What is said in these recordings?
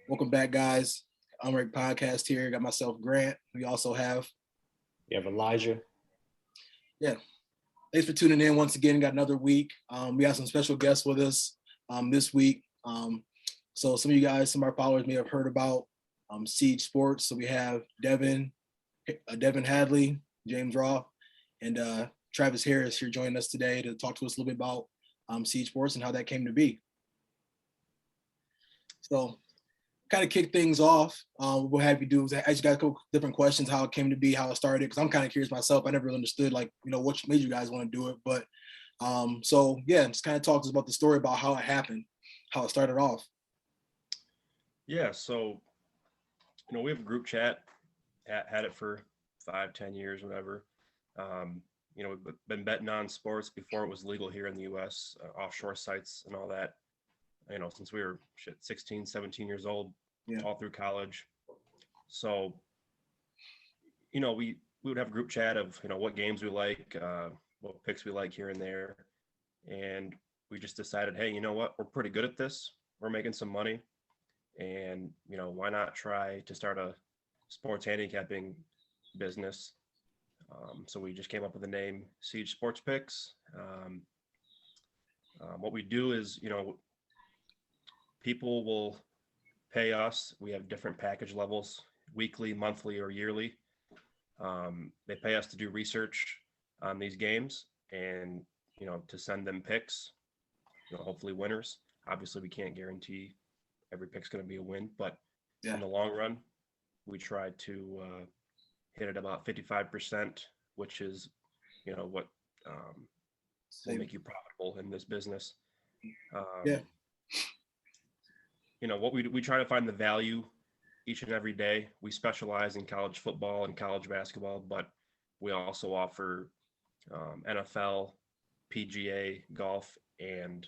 Welcome back, guys. Unranked podcast here. Got myself, Grant. We also have. You have Elijah. Yeah. Thanks for tuning in once again. Got another week. We have some special guests with us this week. So some of you guys, some of our followers may have heard about Siege Sports. So we have Devin Hadley, James Roth, and Travis Harris here joining us today to talk to us a little bit about Siege Sports and how that came to be. So kind of kick things off. We'll have you do is ask you guys a couple different questions, how it came to be, how it started, because I'm kind of curious myself. I never really understood, what made you guys want to do it. But just kind of talk to us about the story about how it happened, how it started off. Yeah, so, we have a group chat, had it for 5-10 years, whatever. We've been betting on sports before it was legal here in the U.S., offshore sites and all that, since we were 16, 17 years old, all through college. So, we would have a group chat of, what games we like, what picks we like here and there. And we just decided, hey, you know what, we're pretty good at this. We're making some money. And, why not try to start a sports handicapping business? So we just came up with the name Siege Sports Picks. What we do is, people will pay us. We have different package levels, weekly, monthly, or yearly. They pay us to do research on these games and, to send them picks, hopefully winners. Obviously, we can't guarantee every pick's going to be a win, but in the long run, we try to hit it about 55%, which is, what will make you profitable in this business. What we try to find the value each and every day. We specialize in college football and college basketball, but we also offer NFL, PGA, golf, and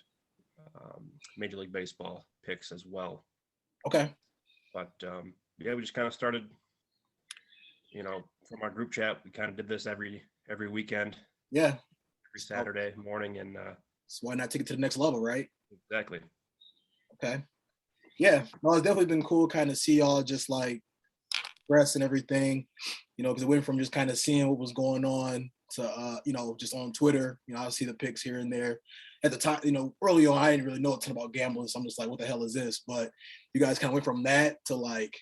Major League Baseball picks as well. Okay. But we just kind of started, from our group chat. We kind of did this every weekend. Yeah. Every Saturday morning, and so why not take it to the next level, right? Exactly. Okay. Yeah. No, it's definitely been cool kind of see y'all just like press and everything, because it went from just kind of seeing what was going on to just on Twitter, I'll see the picks here and there. At the time, early on, I didn't really know a ton about gambling, so I'm just like, what the hell is this? But you guys kind of went from that to like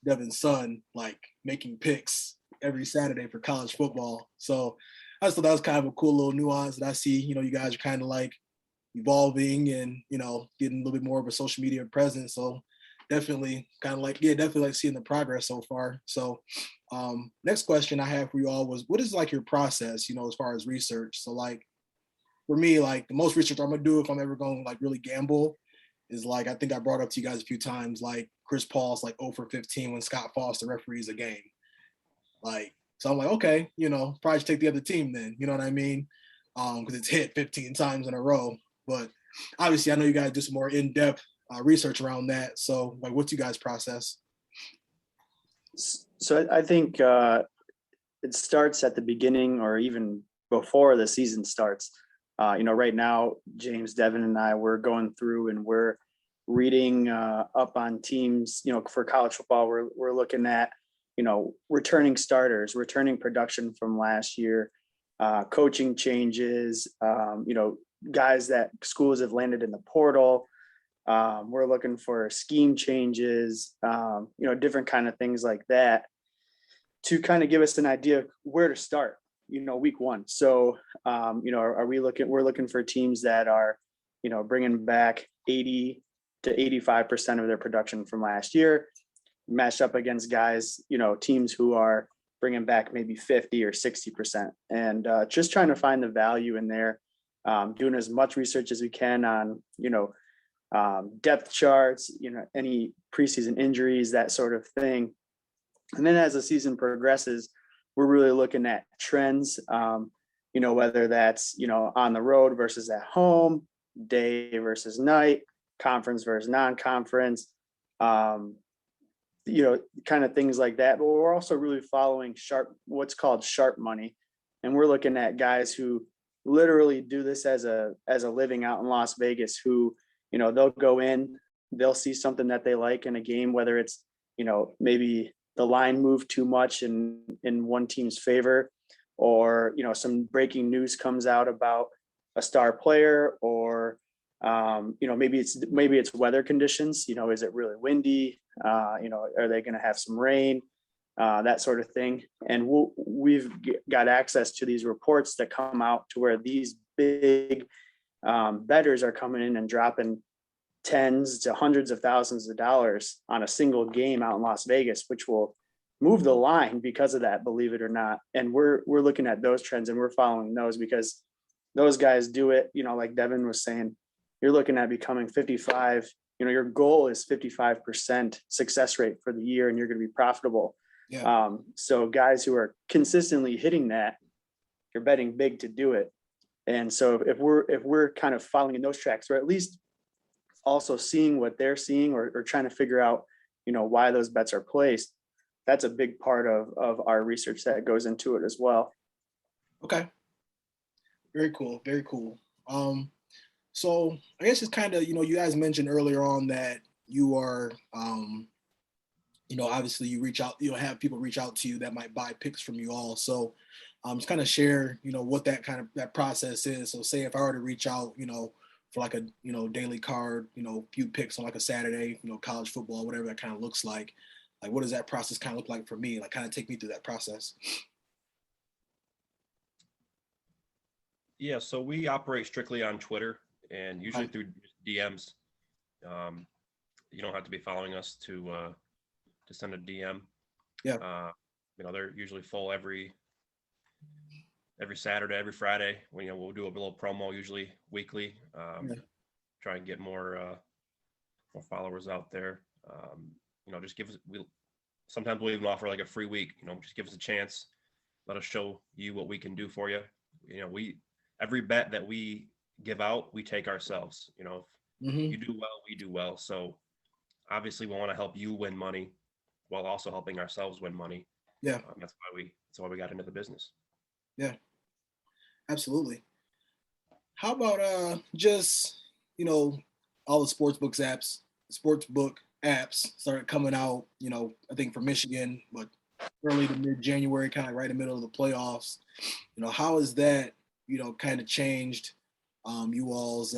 Devin's son, like making picks every Saturday for college football. So I just thought that was kind of a cool little nuance that I see, you guys are kind of like evolving and, getting a little bit more of a social media presence. So definitely seeing the progress so far. So next question I have for you all was, what is like your process, as far as research? So like, for me, like the most research I'm gonna do if I'm ever going to like really gamble is like, I think I brought up to you guys a few times, like Chris Paul's like 0 for 15 when Scott Foster referees a game. Like, so I'm like, okay, probably should take the other team then, you know what I mean? Because it's hit 15 times in a row. But obviously I know you guys do some more in-depth research around that. So like, what's you guys' process? So I think it starts at the beginning or even before the season starts. Right now, James, Devin, and I, we're going through and we're reading up on teams, for college football. We're looking at, returning starters, returning production from last year, coaching changes, guys that schools have landed in the portal. We're looking for scheme changes, different kind of things like that to kind of give us an idea of where to start, week one. So, we're looking for teams that are, bringing back 80 to 85% of their production from last year, matched up against guys, teams who are bringing back maybe 50 or 60%, and just trying to find the value in there, doing as much research as we can on, depth charts, any preseason injuries, that sort of thing. And then as the season progresses, we're really looking at trends, whether that's, on the road versus at home, day versus night, conference versus non-conference, kind of things like that. But we're also really following what's called sharp money. And we're looking at guys who literally do this as a living out in Las Vegas, who, they'll go in, they'll see something that they like in a game, whether it's, maybe the line moved too much in one team's favor, or, some breaking news comes out about a star player, or, maybe it's weather conditions, is it really windy? Are they going to have some rain? That sort of thing. And we've got access to these reports that come out to where these big bettors are coming in and dropping tens to hundreds of thousands of dollars on a single game out in Las Vegas, which will move the line because of that, believe it or not. And we're looking at those trends and we're following those because those guys do it, like Devin was saying, you're looking at becoming 55, your goal is 55% success rate for the year and you're going to be profitable. Yeah. So guys who are consistently hitting that, you're betting big to do it. And so if we're kind of following in those tracks, or at least also seeing what they're seeing, or trying to figure out, why those bets are placed, that's a big part of our research that goes into it as well. Okay. Very cool. Very cool. So I guess it's kind of, you guys mentioned earlier on that you are, obviously you reach out, have people reach out to you that might buy picks from you all. So just kind of share, what that process is. So say if I were to reach out, for like a, daily card, few picks on like a Saturday, college football, whatever that kind of looks like what does that process kind of look like for me? Like kind of take me through that process. Yeah. So we operate strictly on Twitter and usually through DMs. You don't have to be following us to send a DM. Yeah. They're usually full every Saturday, every Friday. We'll do a little promo usually weekly. Try and get more followers out there. Just give us. Sometimes we'll even offer like a free week. Just give us a chance. Let us show you what we can do for you. Every bet that we give out, we take ourselves. If you do well, we do well. So obviously, we want to help you win money while also helping ourselves win money. Yeah. That's why we got into the business. Yeah, absolutely. How about just, all the sportsbook apps started coming out, I think for Michigan, but early to mid-January, kind of right in the middle of the playoffs. How has that, kind of changed you all's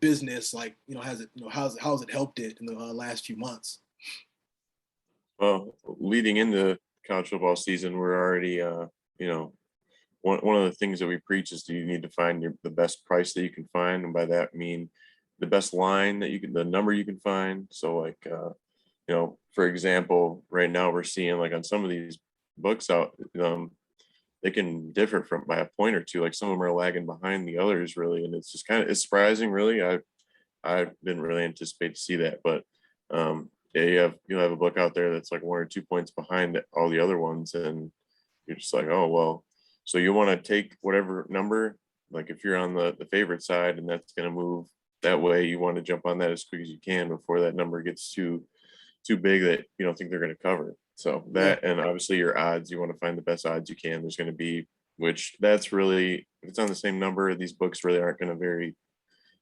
business? Like, how's it helped it in the last few months? Well, leading into college football season, we're already, one of the things that we preach is you need to find the best price that you can find. And by that, I mean the best line that the number you can find. So like, for example, right now we're seeing like on some of these books out, they can differ by a point or two. Like some of them are lagging behind the others really. And it's just it's surprising really. I didn't really anticipate to see that, but, yeah, you'll have a book out there that's like 1 or 2 points behind all the other ones, and you're just like, oh well. So you want to take whatever number, like if you're on the favorite side, and that's going to move that way, you want to jump on that as quick as you can before that number gets too big that you don't think they're going to cover. So that, and obviously your odds, you want to find the best odds you can. There's going to be, which that's really, if it's on the same number, these books really aren't going to vary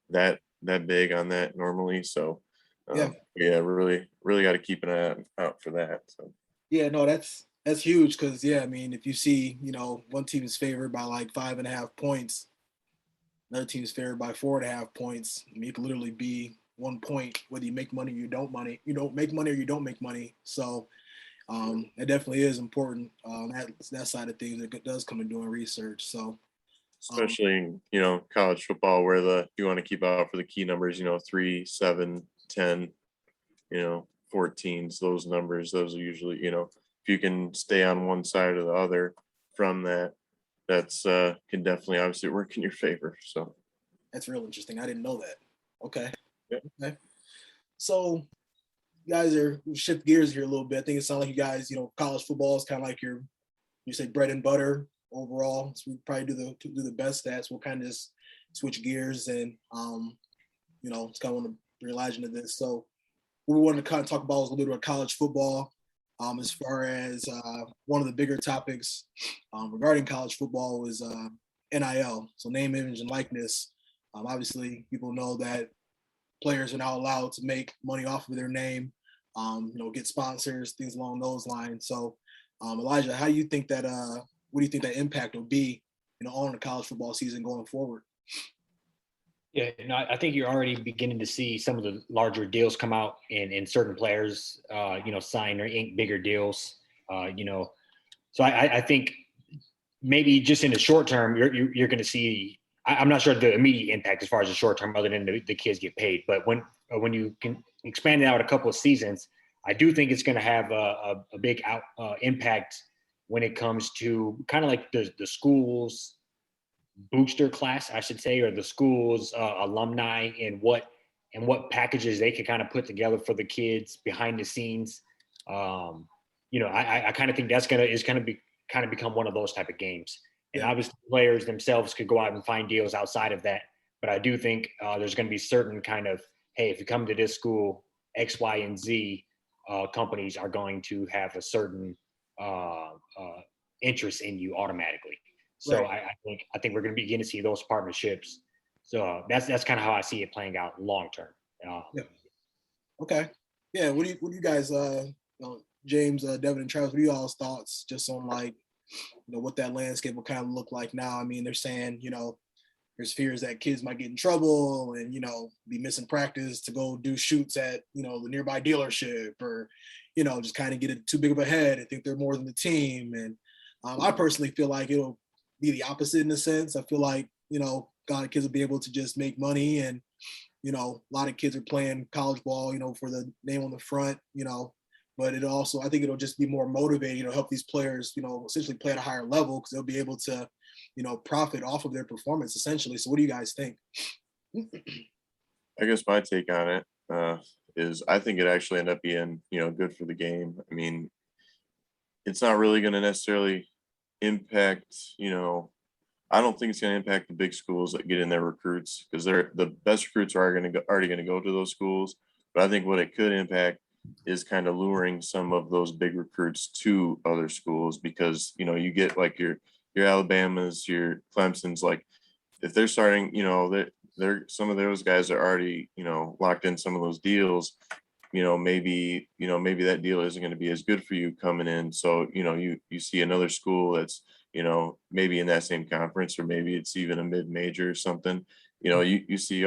that big on that normally. So. Really got to keep an eye out for that. So yeah, no, that's huge because I mean, if you see, one team is favored by like 5.5 points, another team is favored by 4.5 points. I mean, it could literally be 1 point whether you make money or you don't make money or you don't make money. So it definitely is important that side of things. It does come in doing research. So especially college football where you want to keep out for the key numbers, 3, 7, 10, 14s, those numbers, those are usually, if you can stay on one side or the other from that's can definitely obviously work in your favor. So that's real interesting. I didn't know that. Okay. Yeah. Okay. So you guys shift gears here a little bit. I think it sounds like you guys, college football is kind of like you say bread and butter overall. So we probably do the best stats. We'll kind of just switch gears and it's kind of want to bring Elijah into this. So what we wanted to kind of talk about was a little bit about college football. As far as one of the bigger topics regarding college football was NIL, so name, image, and likeness. Obviously, people know that players are now allowed to make money off of their name, get sponsors, things along those lines. So, Elijah, how do you think that? What do you think that impact will be, on the college football season going forward? Yeah, I think you're already beginning to see some of the larger deals come out and certain players, sign or ink bigger deals. So I think maybe just in the short term, you're going to see. I'm not sure the immediate impact as far as the short term, other than the kids get paid. But when you can expand it out a couple of seasons, I do think it's going to have a big impact when it comes to kind of like the schools booster class, I should say, or the school's alumni, and what packages they can kind of put together for the kids behind the scenes. I kind of think that's gonna become one of those type of games. And obviously, players themselves could go out and find deals outside of that. But I do think there's going to be certain kind of, hey, if you come to this school, X, Y, and Z companies are going to have a certain interest in you automatically. So right. I think we're going to begin to see those partnerships. So that's kind of how I see it playing out long term. Yeah. Okay. Yeah. What do you guys, James, Devin, and Travis? What are y'all's thoughts just on what that landscape will kind of look like now? I mean, they're saying there's fears that kids might get in trouble and be missing practice to go do shoots at the nearby dealership, or just kind of get it too big of a head and think they're more than the team. And I personally feel like it'll be the opposite in a sense. I feel like, God, kids will be able to just make money, and, a lot of kids are playing college ball, for the name on the front, but I think it'll just be more motivating, help these players, essentially play at a higher level, because they'll be able to, profit off of their performance essentially. So what do you guys think? I guess my take on it is I think it actually ended up being, good for the game. I mean, it's not really going to necessarily impact, I don't think it's going to impact the big schools that get in their recruits, because the best recruits are already going to go to those schools. But I think what it could impact is kind of luring some of those big recruits to other schools, because, you get like your Alabamas, your Clemsons, like if they're starting, they're some of those guys are already, locked in some of those deals. Maybe that deal isn't going to be as good for you coming in. So, you see another school that's, maybe in that same conference, or maybe it's even a mid-major or something, you see,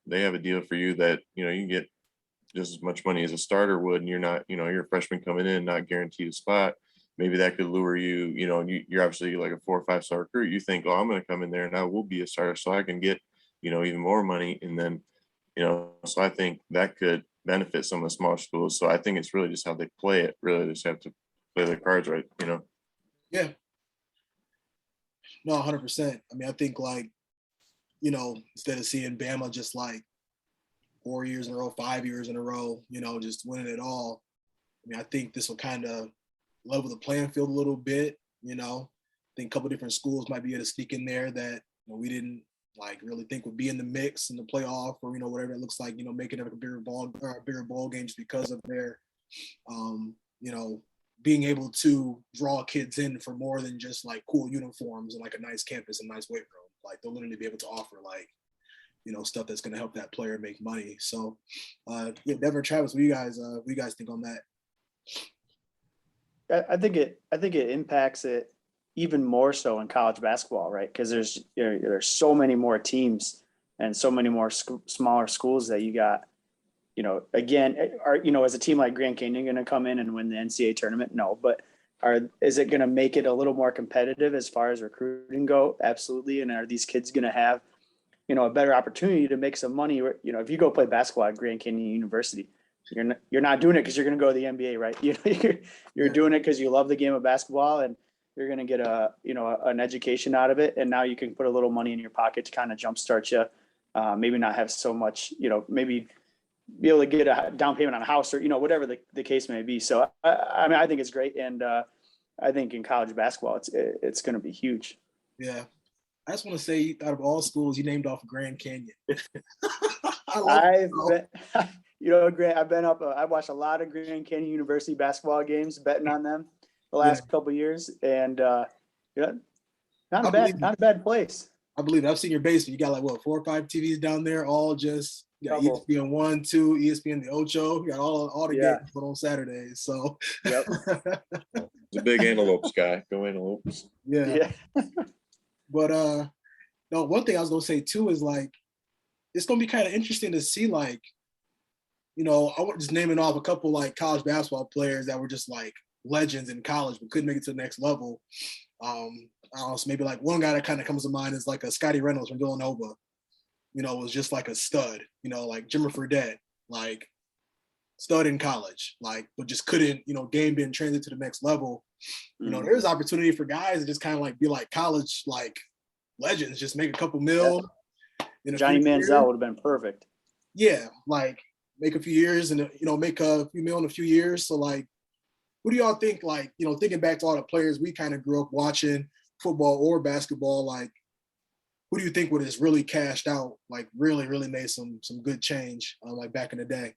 they have a deal for you that, you can get just as much money as a starter would, and you're not, you're a freshman coming in, not guaranteed a spot. Maybe that could lure you, and you're obviously like a 4 or 5 star recruit. You think, I'm going to come in there and I will be a starter so I can get, even more money. And then, so I think that could benefit some of the smaller schools. So I think it's really just how they play it. Really, they just have to play their cards right, Yeah. No, 100%. I mean, I think instead of seeing Bama just 4 years in a row, 5 years in a row, just winning it all. I mean, I think this will kind of level the playing field a little bit. I think a couple different schools might be able to sneak in there that we didn't really think would be in the mix in the playoff, or whatever it looks like. Making it a bigger bowl games because of their being able to draw kids in for more than just cool uniforms and a nice campus and nice weight room. They'll literally be able to offer stuff that's going to help that player make money. So, Devin, Travis, what do you guys think on that? I think it impacts it even more so in college basketball, right? Because there's so many more teams and so many more smaller schools that you got. Again, as a team like Grand Canyon going to come in and win the NCAA tournament? No, but is it going to make it a little more competitive as far as recruiting go? Absolutely. And are these kids going to have a better opportunity to make some money? If you go play basketball at Grand Canyon University, you're not doing it because you're going to go to the NBA, right? You're doing it because you love the game of basketball, and you're going to get an education out of it. And now you can put a little money in your pocket to kind of jumpstart you. Maybe not have so much, maybe be able to get a down payment on a house, or, whatever the case may be. So I mean, I think it's great. And I think in college basketball, it's going to be huge. Yeah. I just want to say, out of all schools, you named off Grand Canyon. Grant, I've been up. I watched a lot of Grand Canyon University basketball games, betting on them the last couple of years, and not a bad place. I believe it. I've seen your basement. You got like what 4 or 5 TVs down there, all just Couple. ESPN 1, 2, ESPN the Ocho. You got all the Yeah. games put on Saturdays. So Yep. It's a big Antelopes guy. Go Antelopes. yeah. But no, one thing I was gonna say too is like it's gonna be kind of interesting to see like, you know, I want just naming off a couple like college basketball players that were just like legends in college but couldn't make it to the next level. I don't know, so maybe like one guy that kind of comes to mind is like a Scotty Reynolds from Villanova. You know, was just like a stud. You know, like Jimmer Fredette, like stud in college, like but just couldn't, you know, game didn't transit to the next level. You know, there's opportunity for guys to just kind of like be like college like legends, just make a couple mil. In Johnny Manziel would have been perfect. Yeah, like make a few years and, you know, make a few mil in a few years. So like, what do y'all think? Like, you know, thinking back to all the players we kind of grew up watching, football or basketball, like, who do you think would have really cashed out, like really, really made some good change, like back in the day?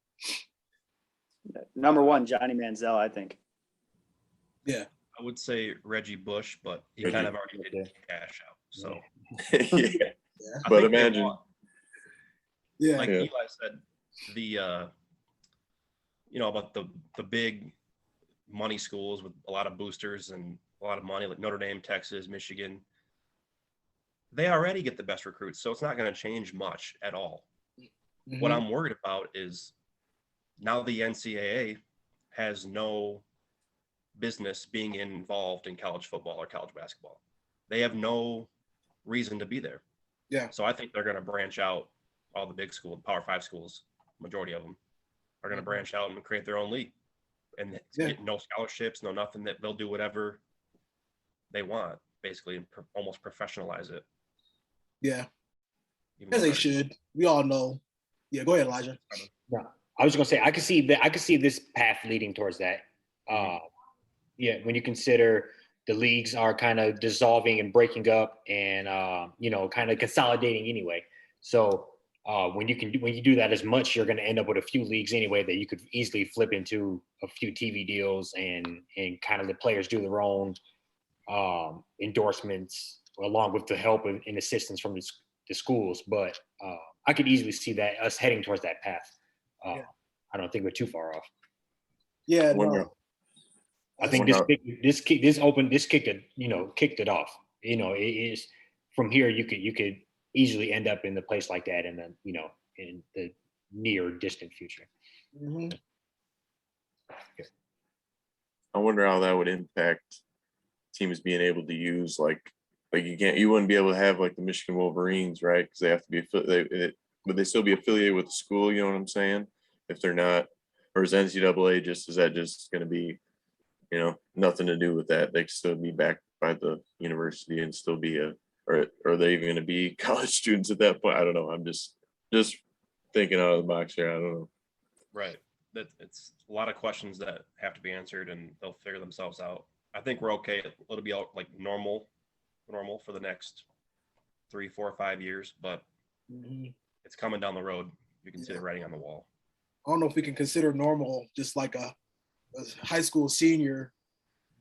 Number one, Johnny Manziel, I think. Yeah. I would say Reggie Bush, but he kind of already did cash out. So Yeah. I But think they imagine. want, Yeah. like Yeah. Eli said, you know, about the big money schools with a lot of boosters and a lot of money, like Notre Dame, Texas, Michigan. They already get the best recruits, so it's not going to change much at all. Mhm. What I'm worried about is now the NCAA has no business being involved in college football or college basketball. They have no reason to be there. Yeah. So I think they're going to branch out. All the big schools, Power 5 schools, majority of them are going to branch out and create their own league and get no scholarships, no nothing. That they'll do whatever they want, basically, and almost professionalize it. Yeah. Even As they better. should. We all know. Yeah, go ahead, Elijah. No, I was gonna say I could see this path leading towards that. Yeah, when you consider the leagues are kind of dissolving and breaking up, and you know, kind of consolidating anyway. So when you do that as much, you're going to end up with a few leagues anyway that you could easily flip into a few TV deals, and kind of the players do their own endorsements along with the help and assistance from the schools. But I could easily see that us heading towards that path. I don't think we're too far off. Yeah, no. I think this kicked it, you know, kicked it off. You know, it is from here you could easily end up in a place like that in the, you know, in the near distant future. Mm-hmm. I wonder how that would impact teams being able to use like you wouldn't be able to have like the Michigan Wolverines, right? Because they have to be would they still be affiliated with the school? You know what I'm saying? If they're not, or is NCAA is that just going to be, you know, nothing to do with that? They could still be backed by the university and still be or are they even going to be college students at that point? I don't know. I'm just thinking out of the box here. I don't know. Right. It's a lot of questions that have to be answered, and they'll figure themselves out. I think we're okay. It'll be all like normal for the next 3, 4, 5 years, but it's coming down the road. You can see the writing on the wall. I don't know if we can consider normal just like a high school senior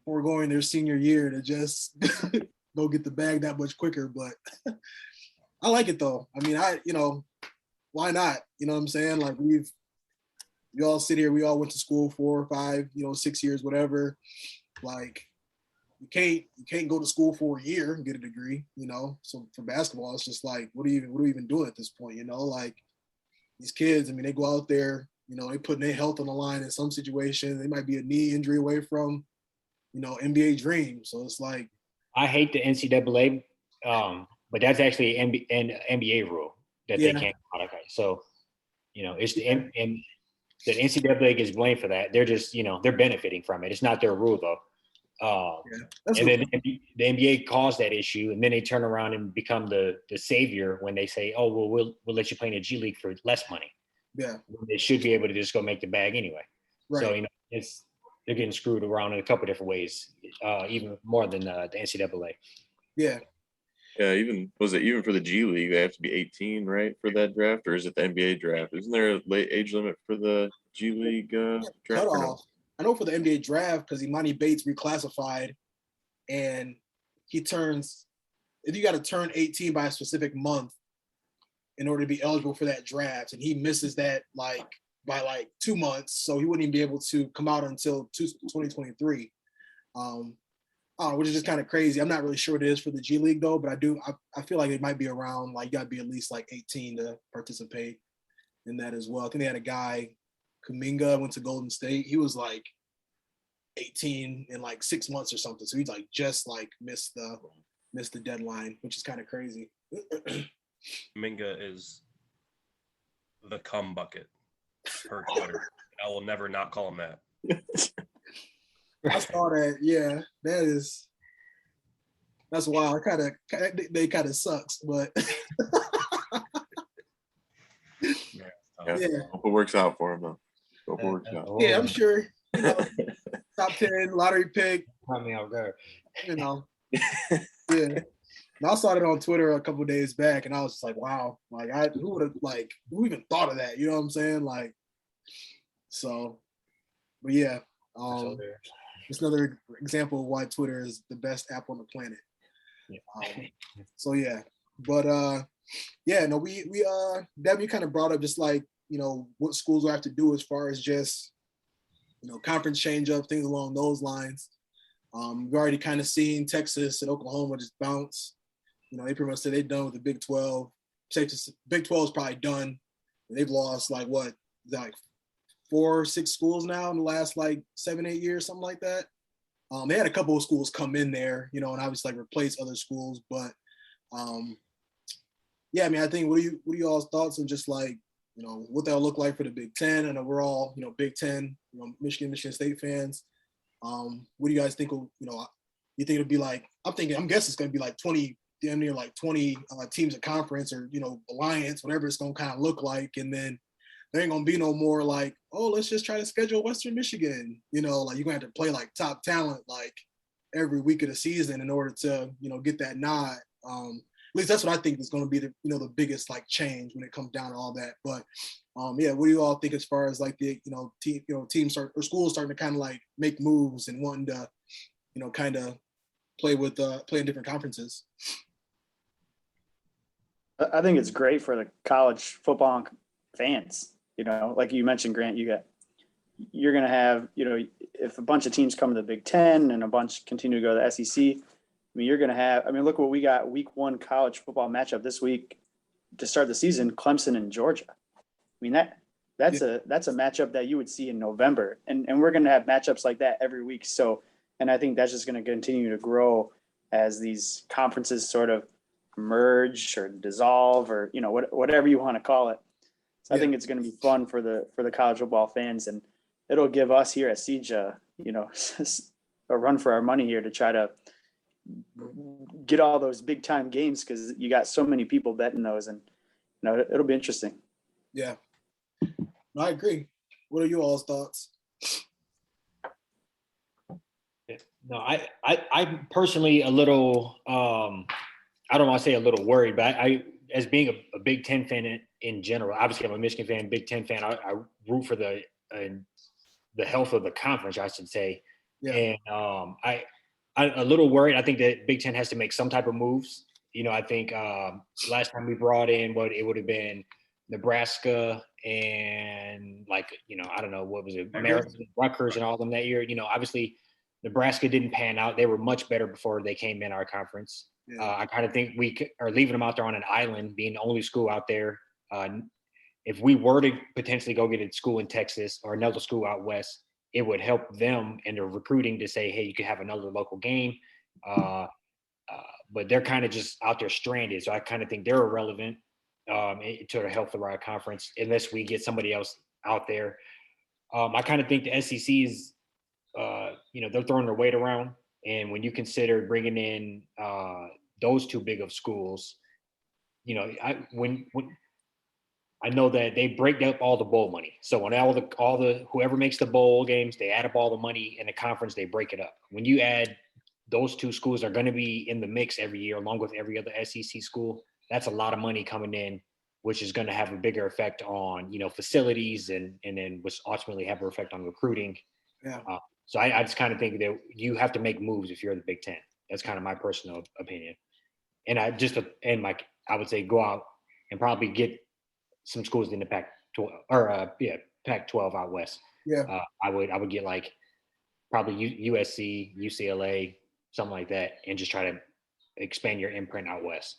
or going their senior year to just go get the bag that much quicker. But I like it though. I mean, you know, why not? You know what I'm saying? Like we all sit here, we all went to school 4 or 5, you know, 6 years, whatever. Like you can't go to school for a year and get a degree, you know. So for basketball, it's just like, what are we even doing at this point? You know, like these kids, I mean, they go out there, you know, they putting their health on the line in some situations. They might be a knee injury away from, you know, NBA dream. So it's like, I hate the NCAA, but that's actually an NBA rule that they can't modify. So, you know, it's the NCAA gets blamed for that. They're just, you know, they're benefiting from it. It's not their rule though. And then the NBA caused that issue, and then they turn around and become the savior when they say, "Oh, well, we'll let you play in the G League for less money." Yeah, they should be able to just go make the bag anyway. Right. So you know, they're getting screwed around in a couple different ways, even more than the NCAA. Yeah. Yeah, even for the G League, they have to be 18, right, for that draft, or is it the NBA draft? Isn't there a late age limit for the G League draft? Cutoff. I know for the NBA draft because Imani Bates reclassified, and he turns if you got to turn 18 by a specific month in order to be eligible for that draft, and he misses that like by like 2 months, so he wouldn't even be able to come out until 2023. Which is just kind of crazy. I'm not really sure what it is for the G League though, but I feel like it might be around like you got to be at least like 18 to participate in that as well. I think they had a guy, Kuminga, went to Golden State. He was like 18 in like 6 months or something, so he's like just like missed the deadline, which is kind of crazy. Kuminga is the cum bucket per Twitter. I will never not call him that. I saw that. Yeah, that's wild. They kind of sucks, but Yeah. Hope it works out for him though. Hope it works out. Yeah, I'm sure. You know, top 10 lottery pick. I mean, I'll go. You know, yeah. And I saw it on Twitter a couple of days back, and I was just like, wow, like who even thought of that? You know what I'm saying? Like, so, but yeah, it's another example of why Twitter is the best app on the planet. Yeah. So yeah, but yeah, no, we Devin, you kind of brought up just like, you know, what schools will have to do as far as just, you know, conference change up, things along those lines. We've already kind of seen Texas and Oklahoma just bounce. You know, they pretty much said they're done with the Big 12. Texas, Big 12 is probably done. They've lost like 4 or 6 schools now in the last like 7-8 years, something like that. They had a couple of schools come in there, you know, and obviously like replace other schools. But yeah, I mean, I think what are y'all's thoughts on just like, you know, what that'll look like for the Big Ten? And we're all, you know, Big Ten, you know, Michigan State fans. What do you guys think? You know, you think it'll be like? I'm guessing it's going to be like 20, damn near like 20 teams of conference or, you know, alliance, whatever it's going to kind of look like, and then there ain't going to be no more like, oh, let's just try to schedule Western Michigan. You know, like you're going to have to play like top talent like every week of the season in order to, you know, get that nod. At least that's what I think is going to be the, you know, the biggest like change when it comes down to all that. But yeah, what do you all think as far as like the, you know, teams start or schools starting to kind of like make moves and wanting to, you know, kind of play in different conferences? I think it's great for the college football fans. You know, like you mentioned, Grant, you're going to have, you know, if a bunch of teams come to the Big Ten and a bunch continue to go to the SEC, I mean, you're going to have, I mean, look what we got week 1 college football matchup this week to start the season, Clemson and Georgia. I mean, that's a matchup that you would see in November. And we're going to have matchups like that every week. So, and I think that's just going to continue to grow as these conferences sort of merge or dissolve or, you know, whatever you want to call it. So I think it's going to be fun for the college football fans, and it'll give us here at Siege, you know, a run for our money here to try to get all those big time games, because you got so many people betting those, and you know, it'll be interesting. Yeah, I agree. What are you all's thoughts? No, I'm personally a little, I don't want to say a little worried, but I as being a Big Ten fan in general, obviously I'm a Michigan fan, Big Ten fan. I root for the health of the conference, I should say. Yeah. And I'm a little worried. I think that Big Ten has to make some type of moves. You know, I think last time we brought in it would have been Nebraska and like, you know, I don't know, what was it, Rutgers and all of them that year. You know, obviously Nebraska didn't pan out. They were much better before they came in our conference. Yeah. I kind of think we are leaving them out there on an island, being the only school out there. If we were to potentially go get a school in Texas or another school out west, it would help them in their recruiting to say, hey, you could have another local game. But they're kind of just out there stranded. So I kind of think they're irrelevant to the health of our conference unless we get somebody else out there. I kind of think the SEC is, you know, they're throwing their weight around. And when you consider bringing in those 2 big of schools, you know, when I know that they break up all the bowl money. So when all the whoever makes the bowl games, they add up all the money in the conference, they break it up. When you add those 2 schools are going to be in the mix every year, along with every other SEC school. That's a lot of money coming in, which is going to have a bigger effect on, you know, facilities and then which ultimately have an effect on recruiting. Yeah. So I just kind of think that you have to make moves if you're the Big Ten. That's kind of my personal opinion. and I would say go out and probably get some schools in the Pac-12 or Pac-12 out west. Yeah. I would get like probably USC, UCLA, something like that, and just try to expand your imprint out west.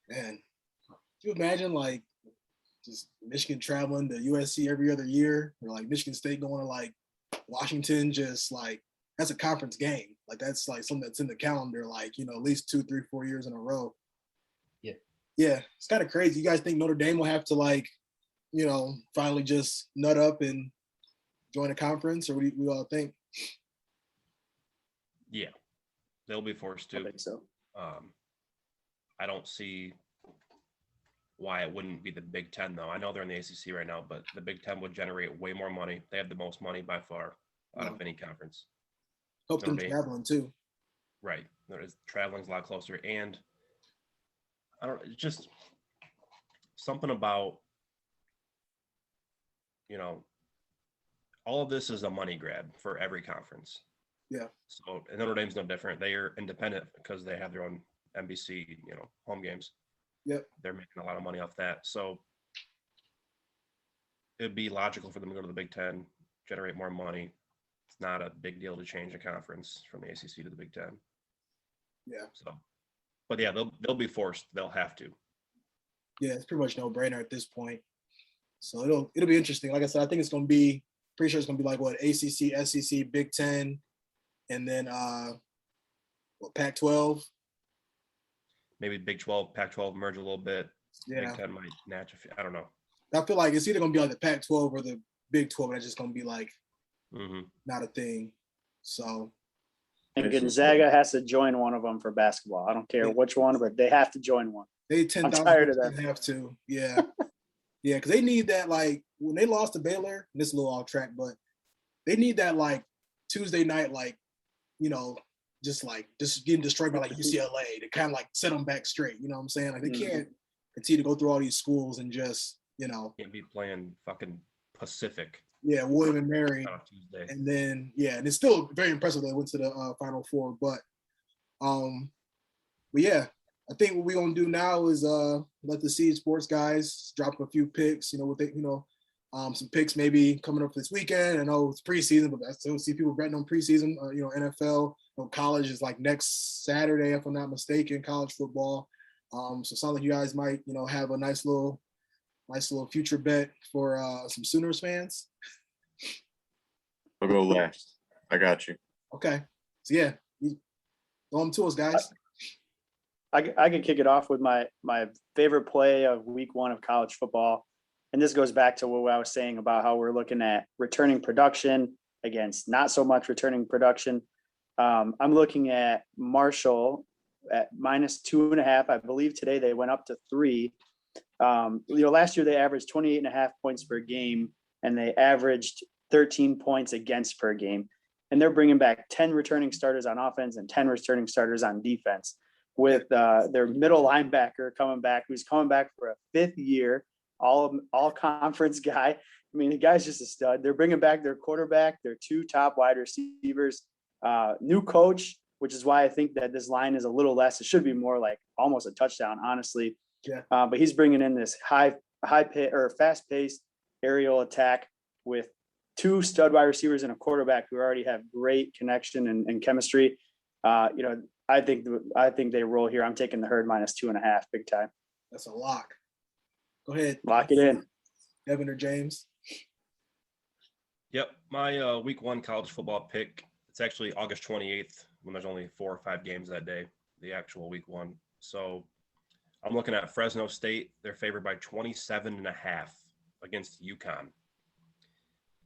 Man, can you imagine like just Michigan traveling to USC every other year, or like Michigan State going to like Washington? Just like that's a conference game. Like that's like something that's in the calendar, like, you know, at least 2, 3, 4 years in a row. Yeah. Yeah, it's kind of crazy. You guys think Notre Dame will have to like, you know, finally just nut up and join a conference, or what do you all think? Yeah, they'll be forced to. I think so. I don't see why it wouldn't be the Big Ten, though. I know they're in the ACC right now, but the Big Ten would generate way more money. They have the most money by far out of any conference. Hope them Notre Dame. traveling too. Right. Traveling's a lot closer. And it's just something about, you know, all of this is a money grab for every conference. Yeah. So and Notre Dame's no different. They are independent because they have their own NBC, you know, home games. Yep. They're making a lot of money off that. So it'd be logical for them to go to the Big Ten, generate more money. It's not a big deal to change a conference from the ACC to the Big Ten. Yeah. So, but yeah, they'll be forced. They'll have to. Yeah, it's pretty much no brainer at this point. So it'll be interesting. Like I said, I think it's going to be pretty sure it's going to be like what, ACC, SEC, Big Ten, and then Pac-12. Maybe Big 12, Pac-12 merge a little bit. Yeah. Big Ten might match. I don't know. I feel like it's either going to be like the Pac-12 or the Big 12, and it's just going to be like not a thing. So. And Gonzaga has to join one of them for basketball. I don't care which one, but they have to join one. They 10,000 tired of that. Have to. Yeah. Yeah, because they need that, like, when they lost to Baylor, and this is a little off track, but they need that, like, Tuesday night, like, you know, just getting destroyed by, like, UCLA to kind of, like, set them back straight. You know what I'm saying? Like, they can't continue to go through all these schools and just, you know. Can't be playing fucking Pacific. Yeah, William and Mary. Tuesday. And then, yeah, and it's still very impressive they went to the Final Four. But yeah, I think what we're gonna do now is let the Seed Sports guys drop a few picks. You know, with some picks maybe coming up this weekend. I know it's preseason, but I still see people betting on preseason. You know, NFL, college is like next Saturday, if I'm not mistaken. College football. So it sounds like you guys might, have a nice little future bet for some Sooners fans. I'll go last. I got you. Okay. So yeah, throw them to us, guys. I can kick it off with my favorite play of week 1 of college football. And this goes back to what I was saying about how we're looking at returning production against not so much returning production. I'm looking at Marshall at -2.5. I believe today they went up to 3. Last year they averaged 28.5 points per game, and they averaged 13 points against per game. And they're bringing back 10 returning starters on offense and 10 returning starters on defense, with their middle linebacker coming back, who's coming back for a 5th year, all conference guy. I mean, the guy's just a stud. They're bringing back their quarterback, their 2 top wide receivers, new coach, which is why I think that this line is a little less. It should be more like almost a touchdown, honestly. Yeah. But he's bringing in this fast-paced aerial attack with 2 stud wide receivers and a quarterback who already have great connection and chemistry. I think they roll here. I'm taking the Herd -2.5 big time. That's a lock. Go ahead. Lock it in. Devin or James? Yep. My week 1 college football pick, it's actually August 28th when there's only 4 or 5 games that day, the actual week 1. So I'm looking at Fresno State. They're favored by 27.5 against UConn.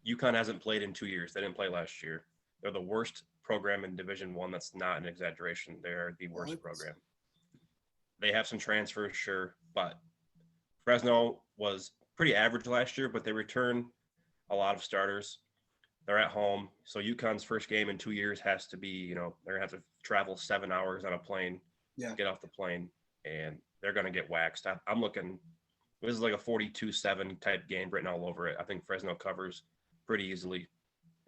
UConn hasn't played in 2 years. They didn't play last year. They're the worst program in Division I. That's not an exaggeration. They're the worst program. They have some transfers, sure, but Fresno was pretty average last year, but they return a lot of starters. They're at home. So UConn's first game in 2 years has to be, they're going to have to travel 7 hours on a plane, get off the plane, and they're going to get waxed. I'm looking, this is like a 42-7 type game written all over it. I think Fresno covers pretty easily,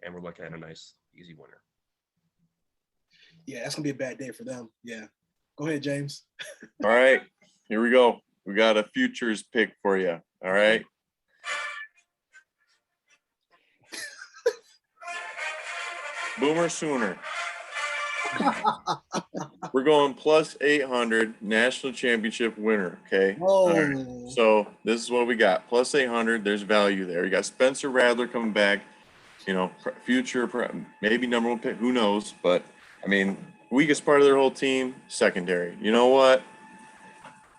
and we're looking at a nice, easy winner. Yeah, that's going to be a bad day for them. Yeah. Go ahead, James. All right, here we go. We got a futures pick for you. All right. Boomer Sooner. We're going plus 800 national championship winner. Okay. Oh. All right. So this is what we got. Plus 800. There's value there. You got Spencer Radler coming back. You know, future, maybe number one pick. Who knows? But I mean, weakest part of their whole team, secondary. You know what?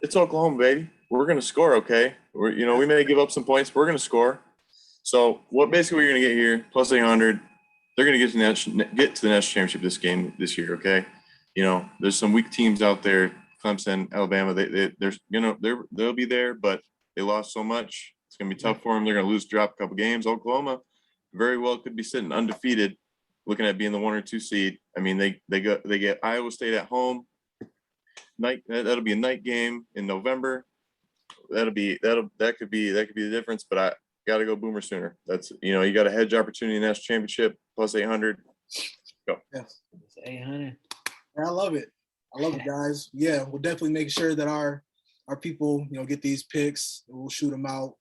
It's Oklahoma, baby. We're gonna score. Okay. We may give up some points. But we're gonna score. So what basically we're gonna get here? Plus 800. They're going to get to the national championship this year. Okay. There's some weak teams out there, Clemson, Alabama, they'll be there, but they lost so much. It's going to be tough for them. They're going to drop a couple games. Oklahoma very well could be sitting undefeated, looking at being the 1 or 2 seed. I mean, they get Iowa State at home. That'll be a night game in November. That could be the difference, but I got to go Boomer Sooner. That's, you got a hedge opportunity in the national championship, plus 800. Go. Yes. 800. I love it. Guys. Yeah, we'll definitely make sure that our people, get these picks. We'll shoot them out.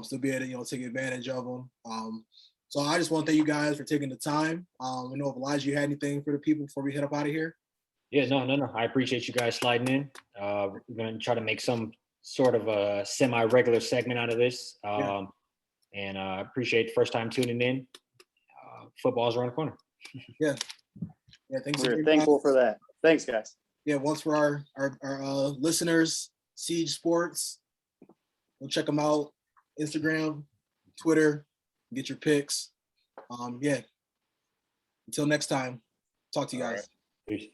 Still be able to, take advantage of them. So I just want to thank you guys for taking the time. We know if Elijah, you had anything for the people before we head up out of here? Yeah, no. I appreciate you guys sliding in. We're going to try to make some sort of a semi-regular segment out of this. And I appreciate the first time tuning in. Football's around the corner. Yeah, thanks. We're thankful for that. Thanks, guys. Yeah, once for our listeners, Siege Sports, go check them out. Instagram, Twitter, get your picks. Until next time, talk to you guys. Peace.